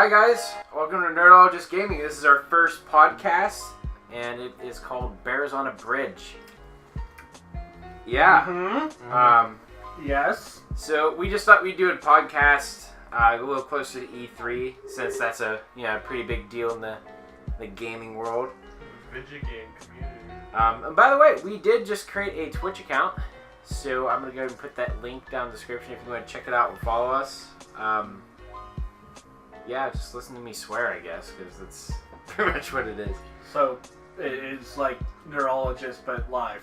Hi guys, welcome to Nerdologist Gaming. This is our first podcast, and it is called Bears on a Bridge. Yeah. Yes. So we just thought we'd do a podcast a little closer to E3, since that's a pretty big deal in the gaming world. Video game community. And by the way, we did just create a Twitch account, so I'm gonna go ahead and put that link down in the description if you want to check it out and follow us. Yeah, just listen to me swear, I guess, because that's pretty much what it is. So it's like Neurologist, but live.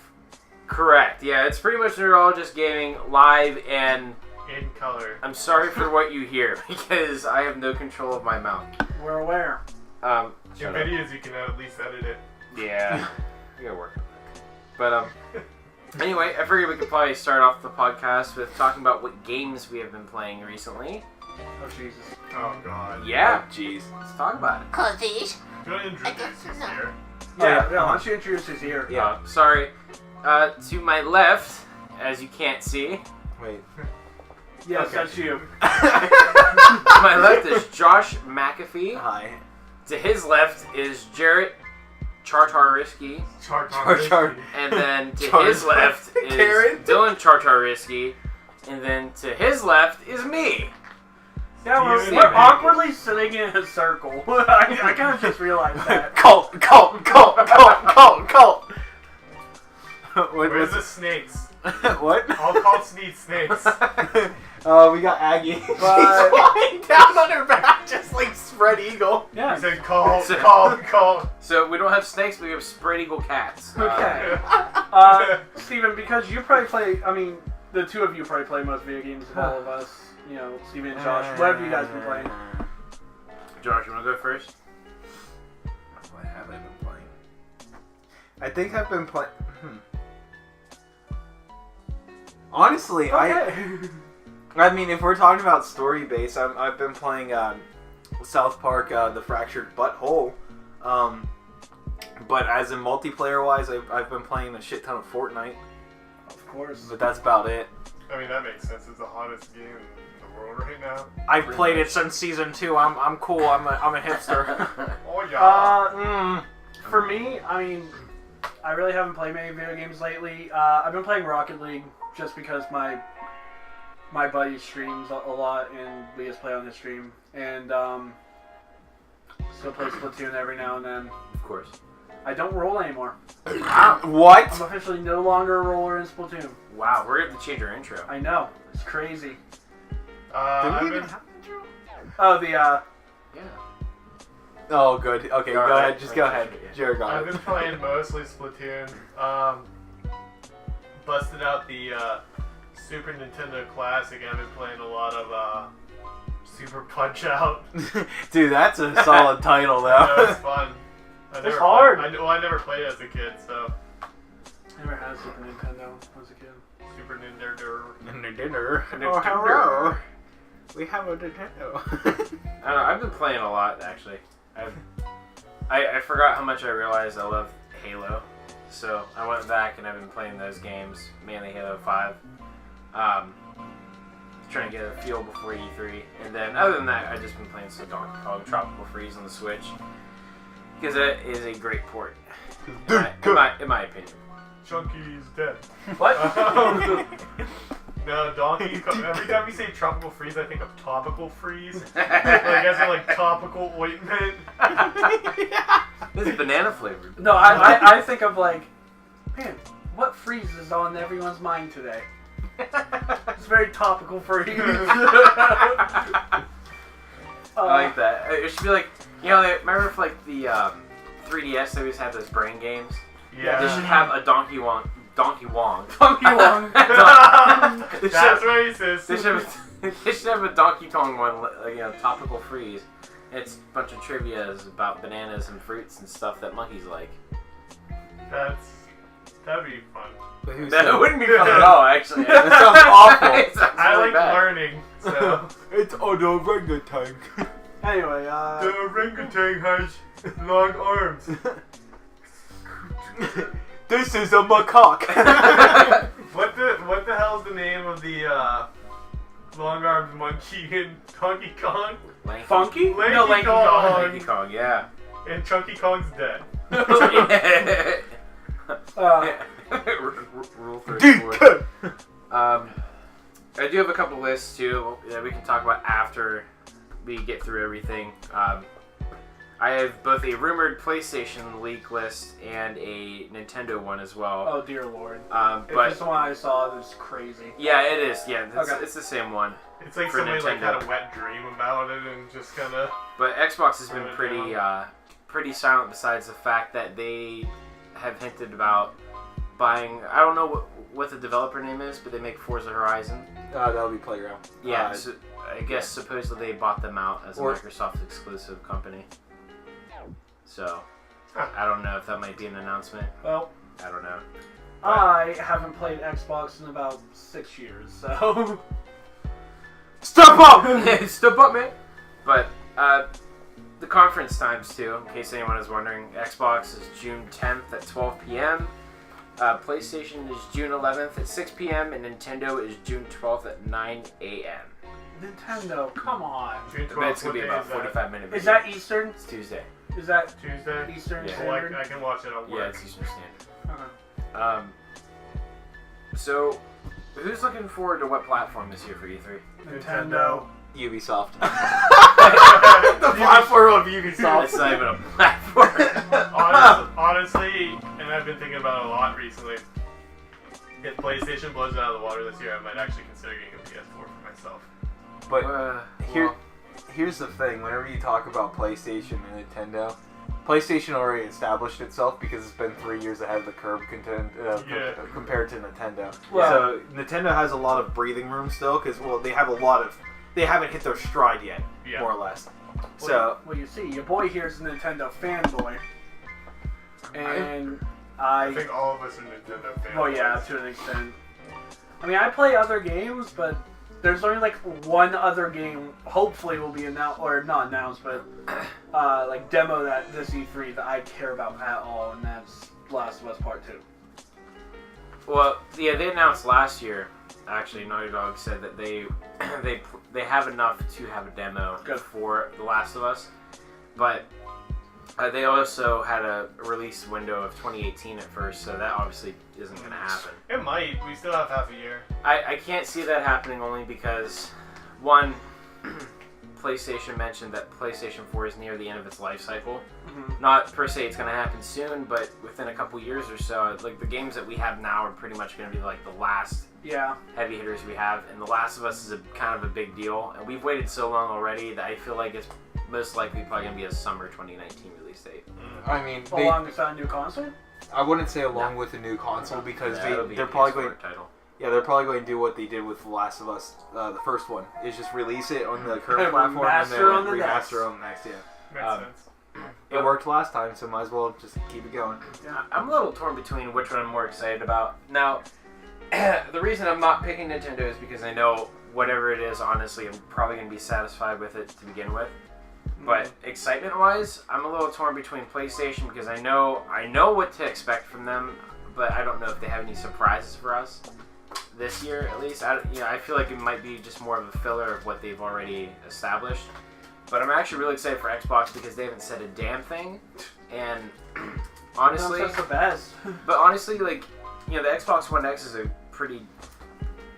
Correct. Yeah, it's pretty much Neurologist Gaming live, and In color. I'm sorry for what you hear because I have no control of my mouth. We're aware. In Shut up. videos, you can at least edit it. Yeah, we gotta work on that. But anyway, I figured we could probably start off the podcast with talking about what games we have been playing recently. Oh Jesus. Oh god. Yeah, Jeez. let's talk about it. Codfish. You want to introduce us here? Yeah. Why don't you introduce us here? Yeah, sorry. To my left, as you can't see, Wait. Yes, Okay. that's you. to my left is Josh McAfee. Hi. To his left is Jarrett Chartariski. Char. And then to Char- his left is Karen? Dylan Chartariski. And then to his left is me. Yeah, we're Steven. awkwardly sitting in a circle. I kind of just realized that. Cult. Where's the snakes? What? I'll call Sneed snakes. We got Aggie. She's lying down on her back, just like spread eagle. He Yeah. said call. So we don't have snakes, but we have spread eagle cats. Okay. Steven, because you probably play, I mean, the two of you probably play most video games of all of us. You know, Steven and Josh. What have you guys been playing? Josh, you want to go first? What have I been playing? I think I've been playing. Honestly, Okay. I mean, if we're talking about story based, I've been playing South Park: The Fractured Butthole. But as in multiplayer wise, I've been playing a shit ton of Fortnite. Of course. But that's about it. I mean, that makes sense. It's the hottest game in the world right now. I've played it since season 2. I'm cool. I'm a hipster. Oh yeah. For me, I mean, I really haven't played many video games lately. I've been playing Rocket League just because my buddy streams a lot, and we just play on his stream. And still play Splatoon every now and then. Of course. I don't roll anymore. What? I'm officially no longer a roller in Splatoon. Wow, we're going to change our intro. I know. It's crazy. Did I've we even been, have intro? Oh, the, Yeah. Oh, good. Okay, All go right. ahead. Just go ahead. Yeah. Jared got I've it. been playing mostly Splatoon. Busted out the Super Nintendo Classic. I've been playing a lot of Super Punch Out. Dude, that's a solid title, That was though. fun. It's hard. I never played as a kid, so never had a Super Nintendo as a kid. Super Nintendo. Dinner. Oh, hello. We have a Nintendo. I don't know, I've been playing a lot, actually. I forgot how much I realized I love Halo. So I went back and I've been playing those games, mainly Halo 5. Trying to get a feel before E3. And then, other than that, I've just been playing some Donkey Kong Tropical Freeze on the Switch. Because that is a great port, in my opinion. Chunky's dead. What? No, Donkey Kong. Every time you say tropical freeze, I think of topical freeze. Like, as in, like, topical ointment. This is banana flavored. No, I think of like, man, what freeze is on everyone's mind today? It's very topical freeze. I like that. It should be like, remember for like the 3DS, they always had those brain games? Yeah. They should have a Donkey Wong. Donkey Wong. That's racist. They should have a Donkey Kong one, topical freeze. It's a bunch of trivias about bananas and fruits and stuff that monkeys like. That'd be fun. That wouldn't be fun at all, actually. That sounds awful. It sounds I really like bad. learning, so. It's an orangutan. Anyway, The orangutan has long arms. This is a macaque. What the hell's the name of the Long Arms Monkey and Donkey Kong. Lanky. Funky? Lanky No, Lanky Kong. Kong. Lanky Kong, yeah. And Chunky Kong's dead. Rule 34. I do have a couple lists too that we can talk about after we get through everything. I have both a rumored PlayStation leak list and a Nintendo one as well. Oh dear lord. But It's the one I saw that's crazy. yeah, it is. Yeah, Okay. it's the same one. It's like For somebody like Nintendo. had a wet dream about it and just kind of. But Xbox has been Yeah. pretty silent. Besides the fact that they have hinted about buying. I don't know what the developer name is, but they make Forza Horizon. That'll be Playground. Yeah, so I guess supposedly they bought them out as a Or- Microsoft exclusive company. So, Huh. I don't know if that might be an announcement. Well, I don't know. I haven't played Xbox in about 6 years, so. Step up! Step up, man! But, the conference times too, in case anyone is wondering. Xbox is June 10th at 12 p.m. PlayStation is June 11th at 6 p.m. and Nintendo is June 12th at 9 a.m. Nintendo, come on. June I bet it's 12th, going to be what about day is that? 45 minutes. Is that Eastern? It's Tuesday. Is that Tuesday? Eastern Yeah. So, like, Standard? I can watch it at Yeah, work. it's Eastern Standard. Okay. So, who's looking forward to what platform this year for E3? Nintendo. Ubisoft. The the platform of It's Ubisoft. not even a platform. Honestly, and I've been thinking about it a lot recently. If PlayStation blows it out of the water this year, I might actually consider getting a PS4 for myself. But here, Well, here's the thing. Whenever you talk about PlayStation and Nintendo, PlayStation already established itself because it's been 3 years ahead of the curve Yeah. compared to Nintendo. Well- so Nintendo has a lot of breathing room still because they haven't hit their stride yet, Yeah. more or less. So Well, you see, your boy here's a Nintendo fanboy. And I think all of us are Nintendo fans. Well, yeah, to an extent. I mean, I play other games, but there's only like one other game. Hopefully, will be announced or not announced, but like demo that this E3 that I care about at all, and that's Last of Us Part 2. well, yeah, they announced last year. Actually, Naughty Dog said that they have enough to have a demo Good. for The Last of Us, but they also had a release window of 2018 at first, so that obviously isn't going to happen. It might. We still have half a year. I can't see that happening only because, one, PlayStation mentioned that PlayStation 4 is near the end of its life cycle. Mm-hmm. Not per se it's going to happen soon, but within a couple years or so, like the games that we have now are pretty much going to be like the last Yeah. heavy hitters we have, and The Last of Us is kind of a big deal, and we've waited so long already that I feel like it's most likely probably going to be a summer 2019 release date. I mean, Alongside a new console? I wouldn't say along with a new console because Yeah, it'll be they're a probably PS4 going. title. Yeah, they're probably going to do what they did with The Last of Us, the first one, is just release it on the current platform and then Remaster on the remaster on the next. Yeah, Makes sense. it worked last time, so might as well just keep it going. I'm a little torn between which one I'm more excited about. Now, the reason I'm not picking Nintendo is because I know whatever it is, honestly, I'm probably going to be satisfied with it to begin with. But excitement-wise, I'm a little torn between PlayStation because I know what to expect from them, but I don't know if they have any surprises for us this year, at least. I feel like it might be just more of a filler of what they've already established. But I'm actually really excited for Xbox because they haven't said a damn thing, and honestly, That's the best. but honestly, like, the Xbox One X is a pretty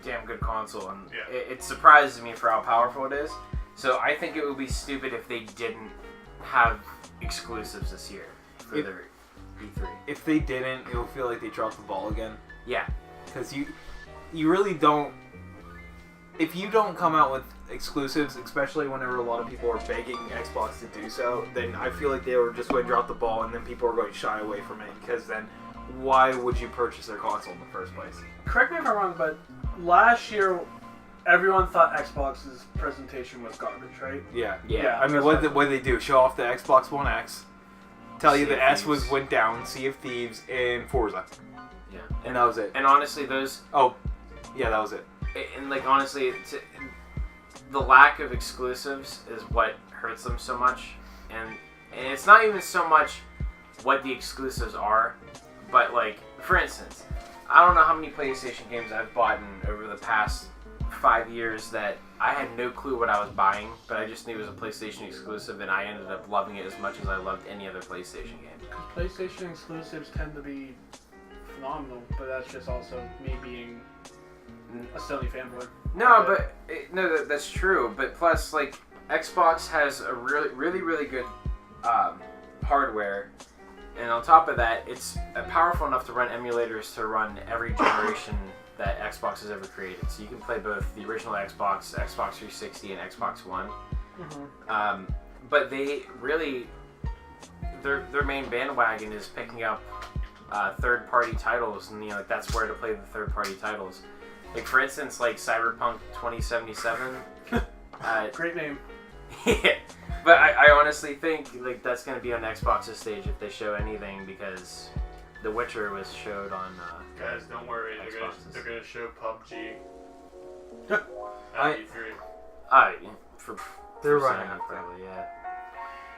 damn good console, and Yeah. it surprises me for how powerful it is. So I think it would be stupid if they didn't have exclusives this year for If- their E3. If they didn't, it will feel like they dropped the ball again. Yeah, Because you really don't. If you don't come out with exclusives, especially whenever a lot of people are begging Xbox to do so, then I feel like they were just going to drop the ball, and then people are going to shy away from it. Because then, why would you purchase their console in the first place? Correct me if I'm wrong, but last year everyone thought Xbox's presentation was garbage, right? Yeah. yeah. I mean, what did they do? Show off the Xbox One X, tell you Sea of the S Thieves. went down, Sea of Thieves, and Forza, Yeah, and that was it. and honestly, those Yeah, that was it. and like honestly, the lack of exclusives is what hurts them so much, and it's not even so much what the exclusives are, but like for instance, I don't know how many PlayStation games I've bought in over the past 5 years that I had no clue what I was buying, but I just knew it was a PlayStation exclusive, and I ended up loving it as much as I loved any other PlayStation game. PlayStation exclusives tend to be phenomenal, but that's just also me being a Sony fanboy. No, but that's true. But plus, like, Xbox has a really good hardware, and on top of that, it's powerful enough to run emulators to run every generation that Xbox has ever created. So you can play both the original Xbox, Xbox 360, and Xbox One. Mm-hmm. But they really, their main bandwagon is picking up third-party titles, and like that's where to play the third-party titles. Like for instance, like Cyberpunk 2077. Great name. Yeah, but I honestly think like that's gonna be on Xbox's stage if they show anything, because The Witcher was showed on. Guys, don't worry. Xboxes. They're gonna show PUBG. I- at E3. For They're for running Sony, up there. probably, yeah.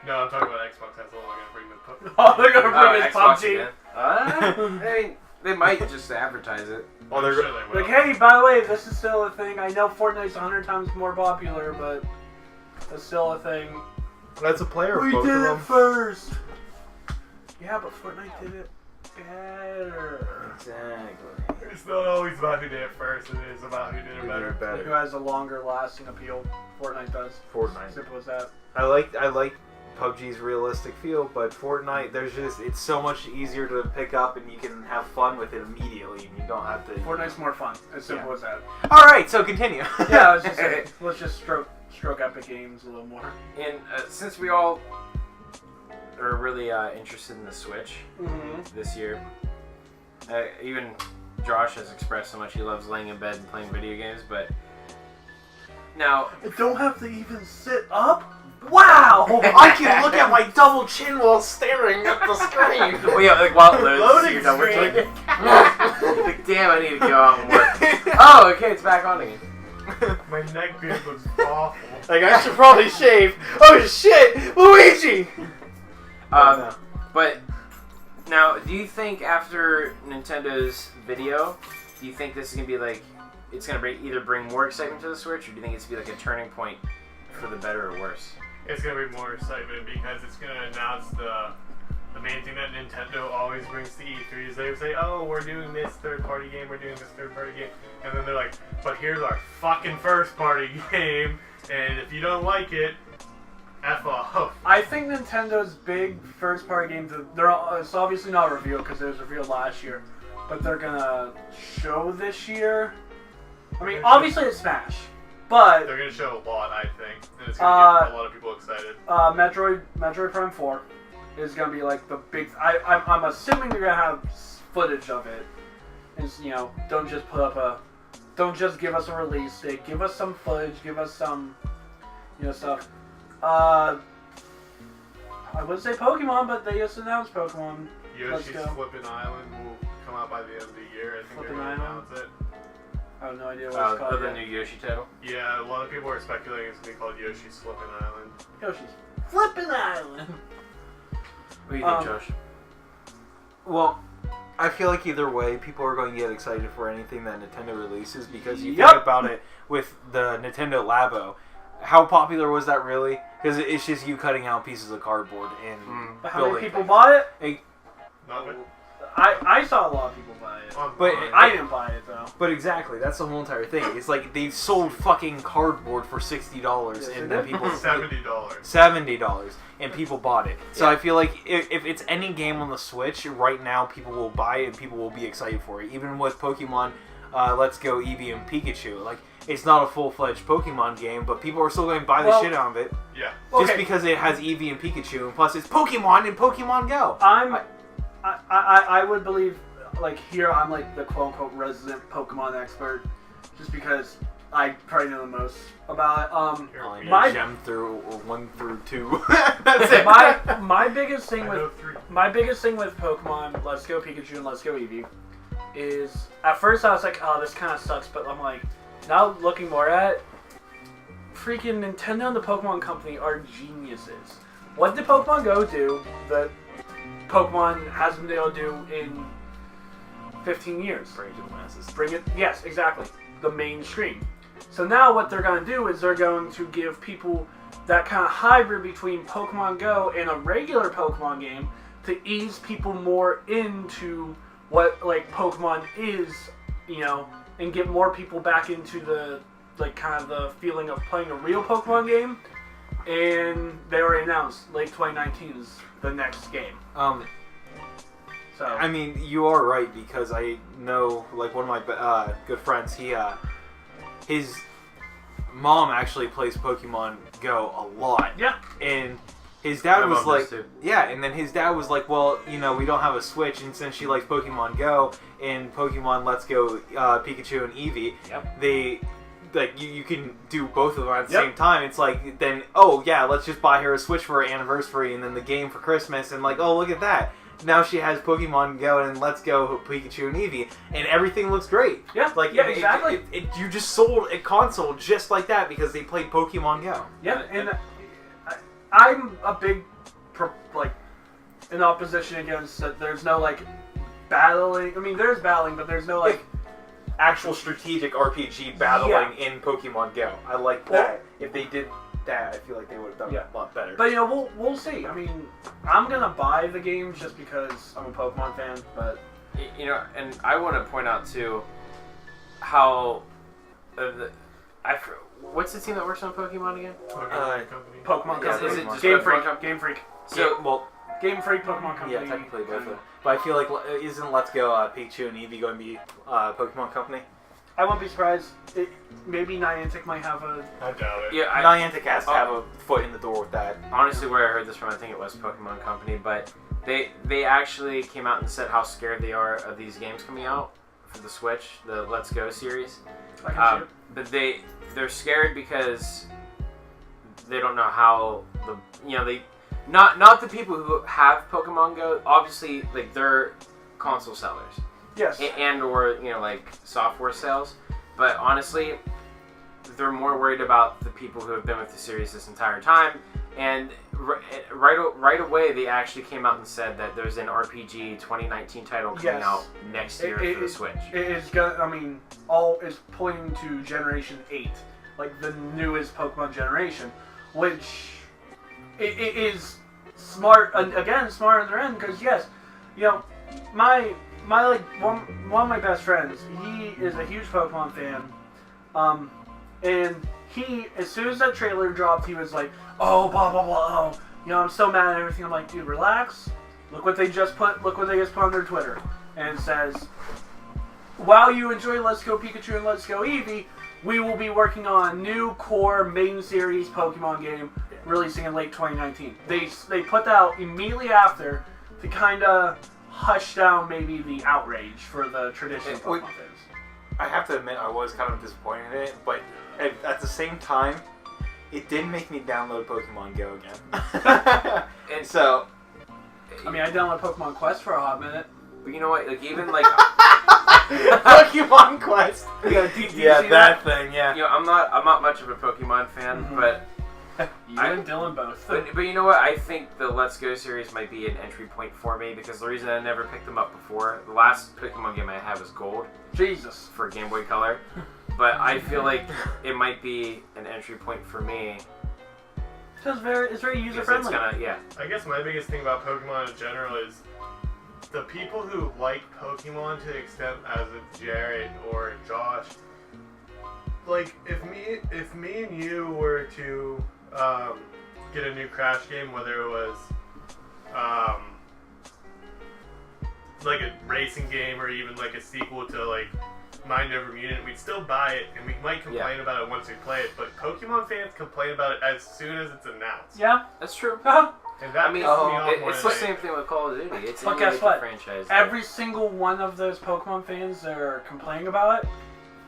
No, I'm talking about Xbox. That's all they're gonna bring the PUBG. Oh, they're gonna bring in Xbox PUBG. again. I mean, they might just advertise it. I'm they're sure they will. Like, hey, by the way, this is still a thing. I know Fortnite's 100 times more popular, but it's still a thing. That's a player. We both did of it them. first. Yeah, but Fortnite did it better. Exactly. It's not always about who did it first. It is about who did it better. Who has a longer lasting appeal? Fortnite does. Fortnite. Simple as that. I like PUBG's realistic feel, but Fortnite, it's so much easier to pick up, and you can have fun with it immediately, and you don't have to. Fortnite's more fun. As simple as that. All right, so continue. Yeah, I was just saying, let's just stroke Epic Games a little more. And since we all are really interested in the Switch Mm-hmm. this year, even Josh has expressed how much he loves laying in bed and playing video games, but now I don't have to even sit up? Wow! I can look at my double chin while staring at the screen. well, yeah, like while it loads, Loading you're done with screen. it. Like, damn, I need to go out and work. Oh, okay, it's back on again. My neck beard looks awful. Like, I should probably shave. Oh shit, Luigi! But now, do you think after Nintendo's video, do you think this is gonna be like, it's gonna either bring more excitement to the Switch, or do you think it's gonna be like a turning point for the better or worse? It's gonna be more excitement because it's gonna announce the main thing that Nintendo always brings to E3 is they say, oh, we're doing this third-party game, we're doing this third-party game, and then they're like, but here's our fucking first-party game, and if you don't like it, F off. I think Nintendo's big first-party games, it's obviously not revealed because it was revealed last year, but they're gonna show this year. I mean, obviously it's Smash, but They're gonna show a lot, I think, and it's gonna get a lot of people excited. Metroid Prime 4 is gonna be like the big. I'm assuming they're gonna have footage of it. Is don't just put up don't just give us a release date. Give us some footage. Give us some, stuff. I would say Pokemon, but they just announced Pokemon. Yoshi's go. Flippin' Island will come out by the end of the year. I think Flippin' they're gonna Island? announce it. I have no idea what it's called. The yet. new Yoshi title. Yeah, a lot of people are speculating it's gonna be called Yoshi's Flippin' Island. Yoshi's Flippin' Island. What do you think, Um, Josh? Well, I feel like either way, people are going to get excited for anything that Nintendo releases, because you Yup. think about it with the Nintendo Labo. How popular was that really? Because it's just you cutting out pieces of cardboard and But how many building people things. bought it? Not with, I saw a lot of people buy it. But I didn't buy it though. But exactly, that's the whole entire thing. It's like they sold fucking cardboard for $60, Yes, and they then did. people $70. $70, and people bought it. So Yeah. I feel like if it's any game on the Switch right now, people will buy it and people will be excited for it. Even with Pokemon Let's Go Eevee and Pikachu, like it's not a full-fledged Pokemon game, but people are still going to buy the Well- shit out of it Yeah. just Okay. because it has Eevee and Pikachu, and plus it's Pokemon and Pokemon Go. I would believe, like, here I'm like the quote-unquote resident Pokemon expert, just because I probably know the most about it. You're I a know My- Gem through 1 through 2. That's it. my biggest thing I with know 3. my biggest thing with Pokemon Let's Go Pikachu and Let's Go Eevee is, at first I was like, oh, this kind of sucks, but I'm like, now looking more at it, freaking Nintendo and the Pokemon Company are geniuses. What did Pokemon Go do that Pokemon hasn't been able to do in 15 years? Bring it to the masses. Bring it, yes, exactly, the mainstream. So now what they're going to do is they're going to give people that kind of hybrid between Pokemon Go and a regular Pokemon game to ease people more into what like Pokemon is, you know, and get more people back into the like kind of the feeling of playing a real Pokemon game. And they already announced late 2019 is the next game. So I mean, you are right because I know, like, one of my good friends, his mom actually plays Pokemon Go a lot. yeah, And his dad My was mom like, does too. yeah, and then his dad was like, well, you know, we don't have a Switch, and since she likes Pokemon Go and Pokemon Let's Go Pikachu and Eevee, Yep. they, like, you can do both of them at the Yep. same time. It's like, then, oh, yeah, let's just buy her a Switch for her anniversary, and then the game for Christmas, and like, oh, look at that. Now she has Pokemon Go and Let's Go Pikachu and Eevee, and everything looks great. yeah, Like, yeah, it- exactly. you just sold a console just like that because they played Pokemon Go. Yeah, and I'm a big, like, in opposition against that. There's no, like, battling. I mean, there's battling, but there's no, like... Actual strategic RPG battling in Pokemon Go. I like that. If they did that, I feel like they would have done Yeah. a lot better. But, you know, we'll see. I mean, I'm going to buy the game just because I'm a Pokemon fan, but... You know, and I want to point out too how what's the team that works on Pokemon again? Pokemon Company. Pokemon Yeah, Company. is it just Game Pokemon Freak. Company? Game Freak. So well, Game Freak, Pokemon Company. yeah, technically both of them. But I feel like isn't Let's Go Pikachu and Eevee going to be Pokemon Company? I won't be surprised. Maybe Niantic might have a... I doubt it. yeah, Niantic has to have a foot in the door with that. honestly, where I heard this from, I think it was Pokemon Company, but they actually came out and said how scared they are of these games coming out for the Switch, the Let's Go series. I can see it. But they're scared because they don't know how they not the people who have Pokemon Go. Obviously, like they're console sellers Yes. and or like software sales. But honestly, they're more worried about the people who have been with the series this entire time. And right away, they actually came out and said that there's an RPG 2019 title coming Yes. out next year for the Switch. It is gonna. I mean, is pointing to Generation 8, like the newest Pokemon generation, which it is smart. And again, smart on their end because yes, my like one of my best friends, he is a huge Pokemon fan, and he as soon as that trailer dropped, he was like, oh blah blah blah, I'm so mad at everything. I'm like, dude, relax. Look what they just put on their Twitter. And it says, while you enjoy Let's Go Pikachu and Let's Go Eevee, we will be working on a new core main series Pokemon game releasing in late 2019. They put that out immediately after to kind of hush down maybe the outrage for the traditional Pokemon fans. I have to admit, I was kind of disappointed in it, but at the same time, it did make me download Pokemon Go again. And so, I mean, I downloaded Pokemon Quest for a hot minute. But you know what? Like even like Pokemon Quest. Yeah, that thing. Yeah. I'm not much of a Pokemon fan, Mhm. but You and Dylan both. but you know what? I think the Let's Go series might be an entry point for me because the reason I never picked them up before, the last Pokemon game I had was Gold Jesus. for Game Boy Color, but I feel like it might be an entry point for me It's very user because it's friendly. gonna I guess my biggest thing about Pokemon in general is the people who like Pokemon to the extent as it's Jared or Josh. Like if me and you were to get a new Crash game, whether it was like a racing game or even like a sequel to like Mind Over Mutant, we'd still buy it and we might complain about it once we play it. But Pokemon fans complain about it as soon as it's announced. Yeah. That's true. And that I mean, pisses me off more it's than the same thing with Call of Duty. It's But an guess what? franchise. Every single one of those Pokemon fans that are complaining about it,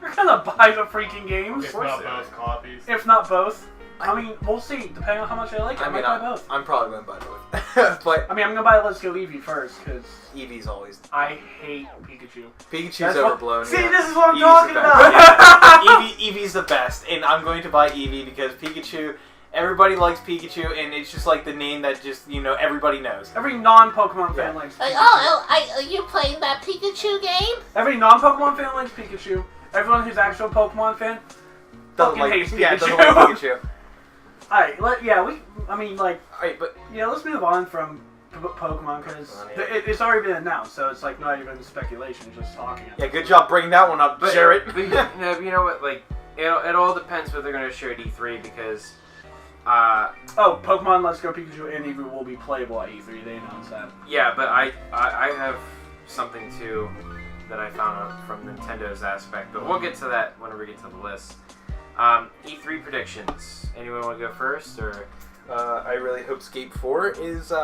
they're gonna buy the freaking games. if course not they both copies. If not both. I mean, we'll see. Depending on how much I like it, I might buy both. I'm probably going to buy both. But I mean, I'm gonna buy Let's Go Eevee first, because Eevee's always... I hate Pikachu. Pikachu's That's what- overblown. See, yeah. this is what I'm Eevee's talking the about. best. Yeah. Eevee's the best, and I'm going to buy Eevee because Pikachu... Everybody likes Pikachu, and it's just like the name that just, everybody knows. Every non-Pokemon fan likes Like, Pikachu. are you playing that Pikachu game? Every non-Pokemon fan likes Pikachu. Everyone who's actual Pokemon fan fucking hates Pikachu. Yeah, it doesn't like Pikachu. Alright, let's move on from Pokemon because it's already been announced, so it's like not even speculation, it's just talking. Yeah, good job bringing that one up, Jarrett. But you know what? Like, it all depends what they're going to show at E3 because. Pokemon Let's Go Pikachu and Eevee will be playable at E3. They announced that. Yeah, but I have something too that I found out from Nintendo's aspect, but we'll get to that whenever we get to the list. E3 predictions. Anyone want to go first, or? I really hope Skate 4 is They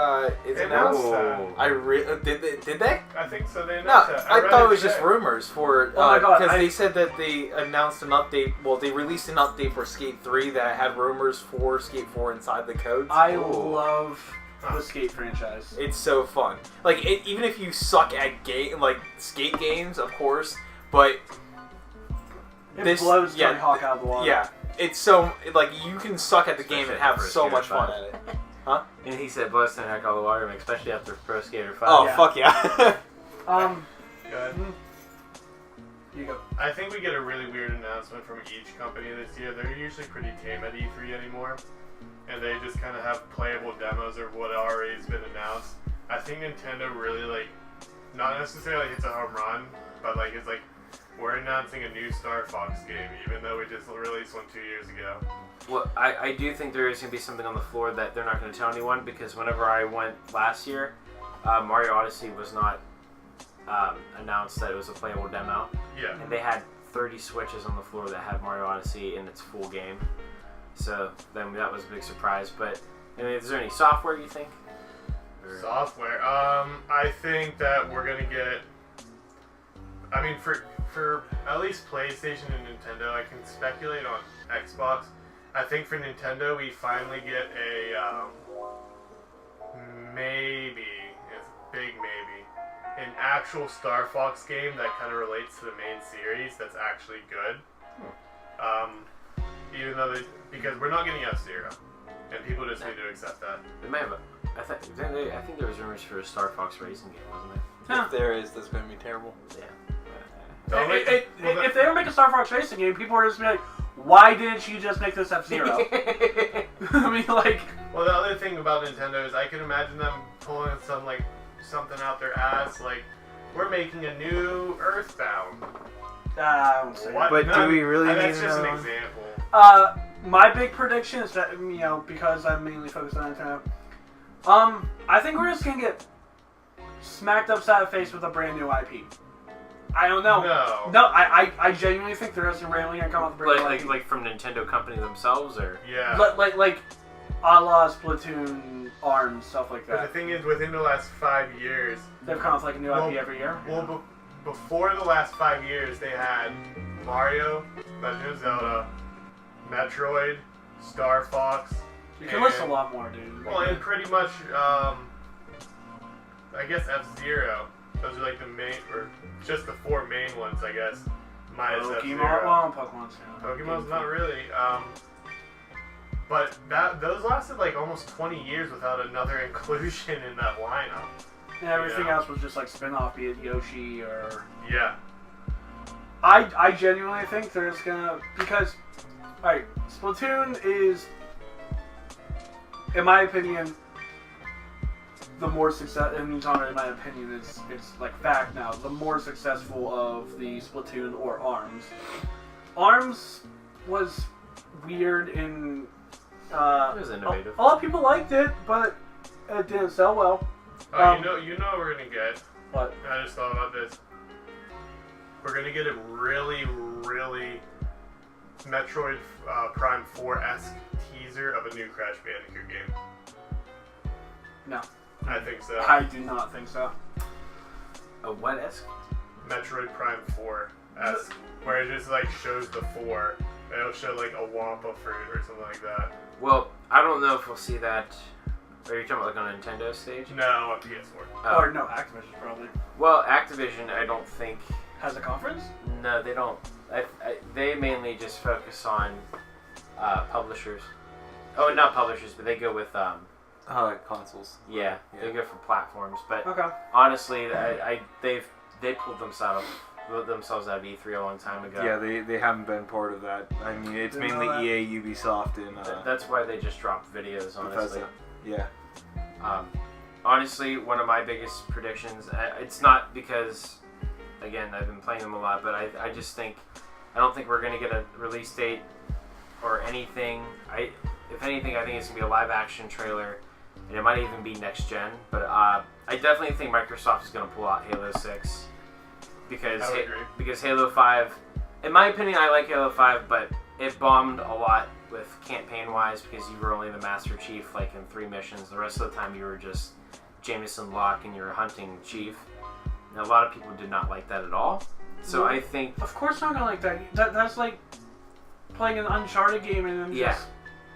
announced. announced Did they? I think so. They No, announced that. I read thought it was today. just rumors for Oh my God, because they said that they announced an update. Well, they released an update for Skate 3 that had rumors for Skate 4 inside the codes. I love the Skate franchise. It's so fun. Like even if you suck at skate games, of course, but It blows Tony Hawk out of the water. yeah, it's so like you can suck at the game and have Especially so Pro much fun Skater at it. And he said, "Bless the heck all the water, especially after Pro Skater 5." Oh Yeah. fuck yeah! Good. You go. I think we get a really weird announcement from each company this year. They're usually pretty tame at E3 anymore, and they just kind of have playable demos of what already has been announced. I think Nintendo really not necessarily hits a home run, but it's like we're announcing a new Star Fox game, even though we just released one 2 years ago. Well, I do think there is going to be something on the floor that they're not going to tell anyone because whenever I went last year, Mario Odyssey was not announced that it was a playable demo. Yeah. And they had 30 Switches on the floor that had Mario Odyssey in its full game. So then that was a big surprise. But I mean, is there any software you think? Or- Software. I think that we're gonna get. I mean, for at least PlayStation and Nintendo, I can speculate on Xbox. I think for Nintendo, we finally get a maybe, it's a big maybe, an actual Star Fox game that kind of relates to the main series that's actually good. Even though because we're not getting F-Zero, and people just need to accept that. They may have I think there was rumors for a Star Fox racing game, wasn't there? If there is, that's going to be terrible. Yeah. If they don't make a Star Fox racing game, people are just gonna be like, why didn't you just make this F-Zero? I mean, Well, the other thing about Nintendo is I can imagine them pulling something out their ass, we're making a new Earthbound. I won't say What? But do we really And need that's just an another one? example. My big prediction is that, because I'm mainly focused on Nintendo, I think we're just gonna get smacked upside the face with a brand new IP. I don't know. No. I genuinely think they're just randomly gonna come up with a brand new IP. like from Nintendo company themselves, or Yeah. Like a la Splatoon, ARMS, stuff like But the that. thing is, within the last 5 years, They've come up with a new IP every year. before the last 5 years, they had Mario, Legend of Zelda, Metroid, Star Fox. You can list a lot more, dude. Well, and pretty much, I guess F-Zero. Those are the main, or just the 4 main ones, I guess. Minus Pokemon, F-Zero. well, Pokemon's Pokemon's not really. But those lasted almost 20 years without another inclusion in that lineup. And everything Yeah. else was just spin-off, be it Yoshi or... Yeah. I genuinely think there's gonna... Because, alright, Splatoon is, in my opinion, the more success... I mean, it's not really my opinion, it's fact now. The more successful of the Splatoon or ARMS. ARMS was weird in... it was innovative. A lot of people liked it, but it didn't sell well. You know what we're gonna get. What? I just thought about this. We're gonna get a really, really Metroid Prime 4-esque teaser of a new Crash Bandicoot game. No. I think so. I do not think so. A what esque? Metroid Prime 4-esque, where it just shows the 4. And it'll show a Wampa fruit or something like that. Well, I don't know if we'll see that. Are you talking about on a Nintendo stage? No, on PS4. Oh. Or no, Activision probably. Well, Activision, I don't think. Has a conference? No, they don't. They mainly just focus on publishers. Oh, not publishers, but they go with Consoles. yeah, they go for platforms. But Okay. honestly, they pulled themselves themselves out of E3 a long time ago. Yeah, they haven't been part of that. I mean, it's Didn't mainly know that. EA, Ubisoft, and That's why they just dropped videos, honestly. Bethesda. Yeah. Honestly, one of my biggest predictions, it's not because, again, I've been playing them a lot, but I just think, I don't think we're going to get a release date or anything. If anything, I think it's going to be a live action trailer, and it might even be next gen, but I definitely think Microsoft is going to pull out Halo 6, because I would agree. because Halo 5, in my opinion, I like Halo 5, but it bombed a lot with campaign-wise because you were only the Master Chief like in 3 missions. The rest of the time you were just Jameson Locke and you were hunting Chief. And a lot of people did not like that at all. So I think... Of course I'm gonna like that. That's like playing an Uncharted game and then Yeah.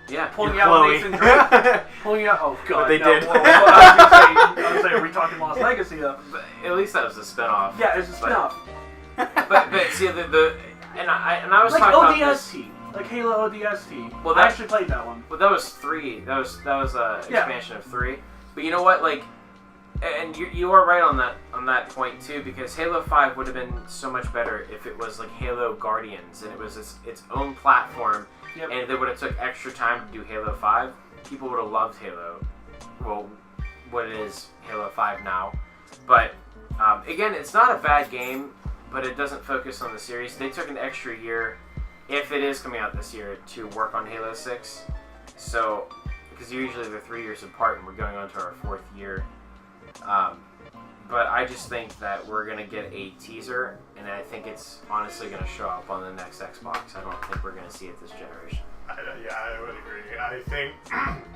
Yeah. pulling You're out Chloe. Nathan Drake. Pulling out... Oh, God. But they no, did. Whoa, I was gonna say, are we talking Lost Legacy, though? But at least that was a spin-off. Yeah, it's a spin-off. But see, and I was Like talking about this... ODST. Like Halo ODST. Well, I that- actually played that one. Well, that was 3. That was a Yeah. expansion of 3. But you know what? Like, and you are right on that point too, because Halo 5 would have been so much better if it was like Halo Guardians and it was its own platform, Yep. and if they would have took extra time to do Halo 5, people would have loved Halo. Well, what it is Halo 5 now, but again, it's not a bad game, but it doesn't focus on the series. They took an extra year, if it is coming out this year, to work on Halo 6. So, because usually they're 3 years apart, and we're going on to our 4th year. But I just think that we're going to get a teaser, and I think it's honestly going to show up on the next Xbox. I don't think we're going to see it this generation. I would agree. I think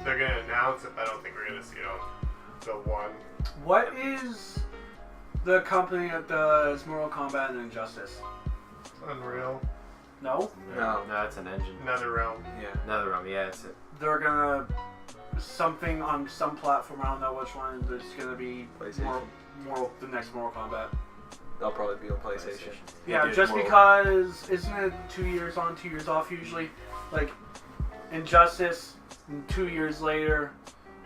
they're going to announce it, but I don't think we're going to see it on the one. What is the company that does Mortal Kombat and Injustice? Unreal. No? No. No, it's an engine. NetherRealm. Yeah. Another room, yeah, it's it. They're gonna... Something on some platform, I don't know which one, there's gonna be PlayStation. the next Mortal Kombat. They'll probably be on PlayStation. Yeah, did just Mortal- because, isn't it 2 years on, 2 years off usually? Like, Injustice, 2 years later,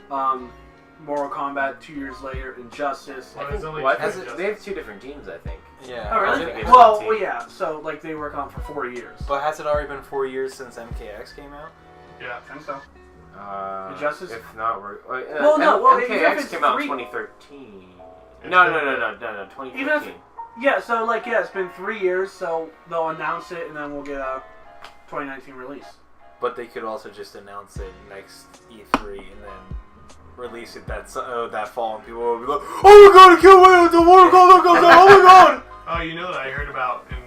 Mortal Kombat, 2 years later, Injustice. Well, I there's think, only well, two I think Injustice. they have 2 different teams, I think. Yeah. Oh, I really? think it's Well, 15. yeah, so, like, they work on it for 4 years. But has it already been 4 years since MKX came out? Yeah. I think so. Injustice? If not, we're... Well, no, well, even if MKX it's came out 3 in 2013. No, 2015. Even if- Yeah, so, like, yeah, it's been 3 years, so they'll announce it, and then we'll get a 2019 release. But they could also just announce it next E3 and then release it that fall, and people will be like, "Oh my god, I can't wait until Mortal Kombat comes out! Oh my god!" Oh, you know that I heard about, and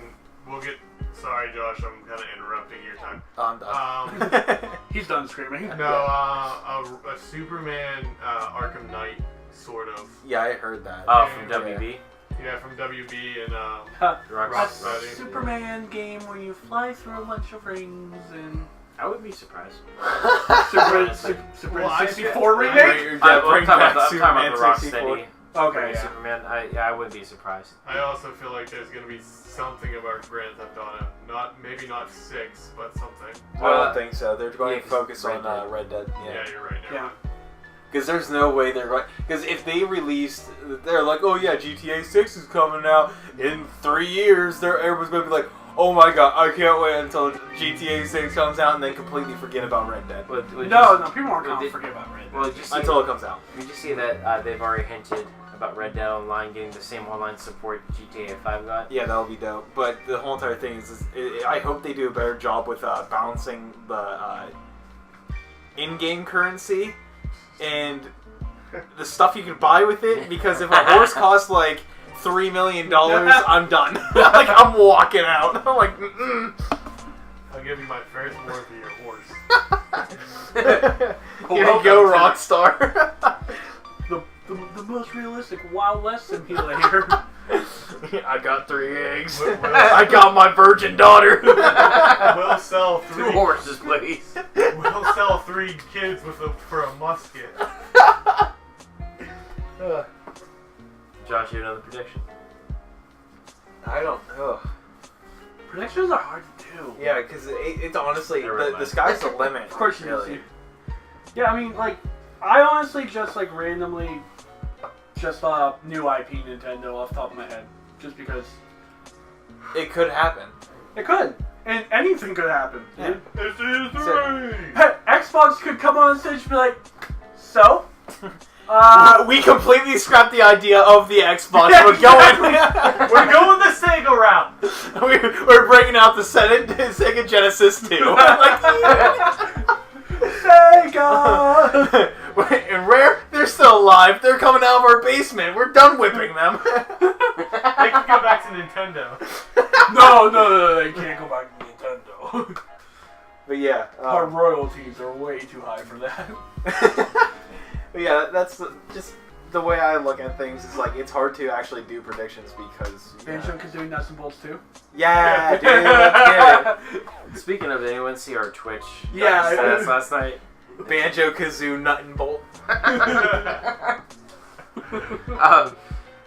we'll get... Sorry, Josh, I'm kind of interrupting your time. I'm done. He's done screaming. No, a Superman Arkham Knight, sort of. Yeah, I heard that. Oh, from Yeah. WB? Yeah, from WB and A Rocksteady. Superman game where you fly through a bunch of rings and... I would be surprised. Superman Well, I 64 feel- remake? Your I'm dad talking bring about back the Superman Rocksteady. 64. Okay, yeah. Superman. I wouldn't be surprised. I also feel like there's gonna be something about Grand Theft Auto. Maybe not 6, but something. I Well, don't think so. They're going yeah, to focus on Red Dead. Red Dead. Yeah, you're right. Never Yeah. mind. Because there's no way they're going. Because if they released, they're like, "Oh yeah, GTA 6 is coming out in 3 years." Everyone's going to be like, "Oh my god, I can't wait until GTA 6 comes out," and then completely forget about Red Dead Would you- No, people aren't Well, going to did- forget about Red Dead. Well, did you see, until it comes out. did you see that they've already hinted about Red Dead Online getting the same online support GTA 5 got? Yeah, that'll be dope. But the whole entire thing is I hope they do a better job with balancing the in-game currency and the stuff you can buy with it. Because if a horse costs like $3 million, I'm done. Like, I'm walking out. I'm like, I'll give you my first word for your horse. Here you go, Rockstar. The most realistic Wild West simulator. I got 3 eggs. Will- I got my virgin daughter. We'll sell 2 3. horses, please. We'll sell 3 kids for a musket. Josh, you have another prediction? I don't know. Predictions are hard to do. Yeah, because it's honestly, Never mind. the sky's the limit. Of course you really. do. Yeah, I mean, like, I honestly just, like, randomly just thought up new IP Nintendo off the top of my head. Just because It could happen. It could. And anything could happen. Yeah. It's E3! Hey, Xbox could come on stage and be like, so? We completely scrapped the idea of the Xbox. We're We're going the Sega route! we're bringing out the Sega Genesis 2. Sega! And Rare, they're still alive. They're coming out of our basement. We're done whipping them. They can go back to Nintendo. No, they can't go back to Nintendo. But yeah. Our royalties are way too high for that. But yeah, that's just the way I look at things. Is like it's hard to actually do predictions because. Banjo Kazooie Nuts and Bolts too. Yeah, dude, let's get it. Speaking of, did anyone see our Twitch Yeah, stats last night? Banjo Kazooie Nut and Bolt.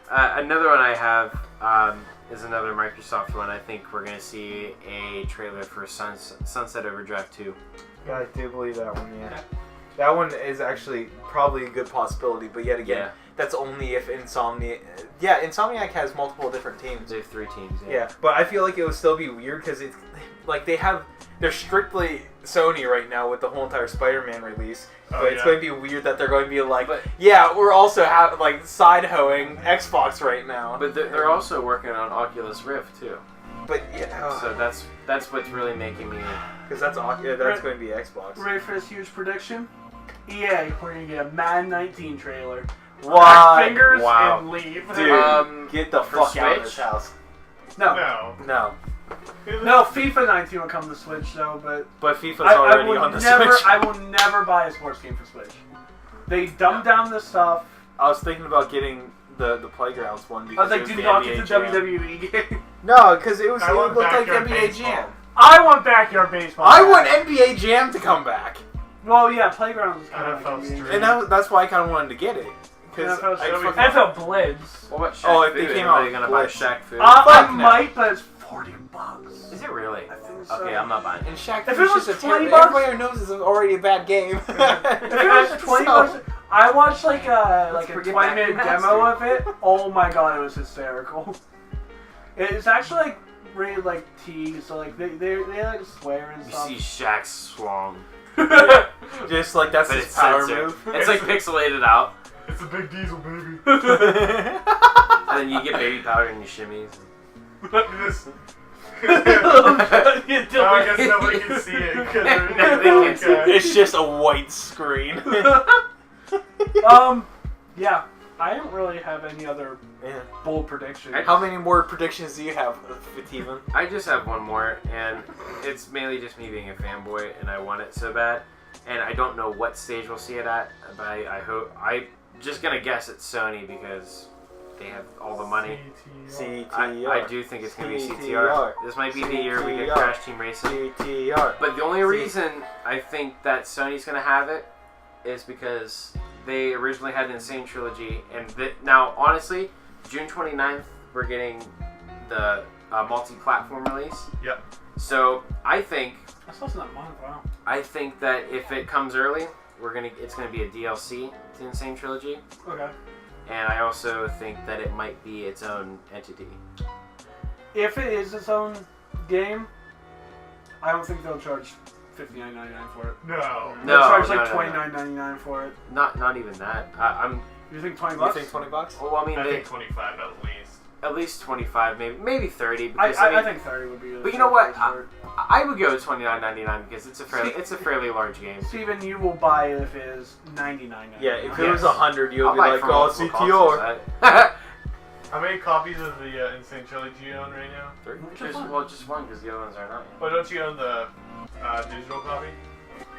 Another one I have is another Microsoft one. I think we're going to see a trailer for Sunset Overdrive 2. Yeah, I do believe that one. Yeah, that one is actually probably a good possibility. But yet again, that's only if Insomniac. Yeah, Insomniac has multiple different teams. They have 3 teams. Yeah, but I feel like it would still be weird because it's like they're strictly Sony right now with the whole entire Spider-Man release. Oh, But it's yeah. going to be weird that they're going to be like, But- yeah, we're also like side-hoeing Xbox right now. But they're also working on Oculus Rift too. But yeah, So that's what's really making me. because that's going to be Xbox. Ready for this huge prediction? EA, we're gonna get a Madden 19 trailer. What? Crack fingers Wow. and leave. Dude, get the for fuck out of this Switch? house. No. No. No, FIFA 19 will come to Switch though, but But FIFA's I already will on the never, Switch. I will never buy a sports game for Switch. They dumbed down the stuff. I was thinking about getting the Playgrounds one I because was like, it was do the not NBA get the Jam. WWE game. No, because it I want looked like backyard NBA baseball. Jam. I want backyard baseball. I want NBA Jam to come back, Well, yeah, Playgrounds is kind of NFL like Street. and that's why I kind of wanted to get it. Because NFL Blitz. What about Shaq Oh, if Fu? they came Anybody out gonna buy Blitz. Shaq Fu? I Fuck no. might, but it's $40. Is it really? I think so. Okay, I'm not buying. And Shaq If Fu's it was just a 20 terrible. bucks- Everybody knows it's already a bad game. If it was $20, I watched like a Let's 20-minute forget demo back of it. Oh my god, it was hysterical. It's actually like rated like T, so like they like swear and You stuff. see Shaq's swung, Just like that's but his it's power censored. move. It's like pixelated out, It's a big diesel, baby. and then you get baby powder and you shimmies. This. You I delete- guess nobody can see it. 'Cause They they're- can't see okay. It's just a white screen. Yeah, I don't really have any other Yeah. bold predictions. I- How many more predictions do you have, Fativan? I just have one more, and it's mainly just me being a fanboy, and I want it so bad. And I don't know what stage we'll see it at, but I hope. I'm just gonna guess it's Sony because they have all the money. CTR. I do think it's gonna be CTR. CTR. This might be the year we get CTR. Crash Team Racing. CTR. But the only reason I think that Sony's gonna have it is because they originally had an Insane Trilogy, and now honestly, June 29th we're getting the multi-platform release. Yep. So I think That's less than a month. Wow. that if it comes early, it's gonna be a DLC to Insane Trilogy, Okay. and I also think that it might be its own entity. If it is its own game, I don't think they'll charge $59.99 for it. No. They'll No, charge no, like no, no. $29.99 for it. Not even that. I'm You think $20? You think $20? well. I mean, I they, think 25 at least. at least 25, maybe 30. I Because mean, think 30 would be. But you know what? price for it. I would go with $29.99 because it's a fairly large game. Steven, you will buy it if it is $99.99. Yeah, if it Yes. was 100, you would I'll be buy it like, for oh, multiple CTR. consoles. How many copies of the Insane Trilogy do you own right now? Just one. Well, just one because the other ones are not. But don't you own the digital copy?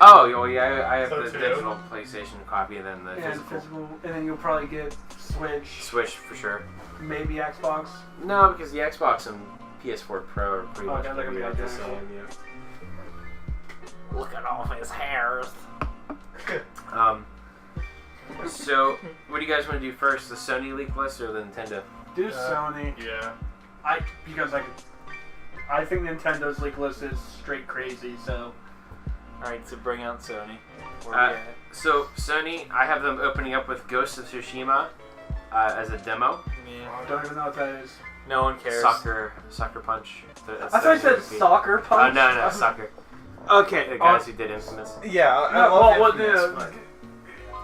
Oh, well, yeah, I have So the two? digital PlayStation copy and then the And physical. physical, and then you'll probably get Switch, Switch for sure. maybe Xbox. No, because the Xbox and PS4 Pro are pretty Oh, much yeah, going they're to be gonna like be the identical. same. Yeah. Look at all his hairs. So, what do you guys want to do first? The Sony leak list or the Nintendo? Do Sony. Yeah. Because I think Nintendo's leak list is straight crazy. So Alright, so bring out Sony. So, Sony, I have them opening up with Ghost of Tsushima as a demo. Yeah. don't even know what that is. No one cares. Sucker Punch. I thought you said soccer Oh punch. no, Sucker. Okay. The guys who did Infamous. Yeah, I No, love well, Infamous,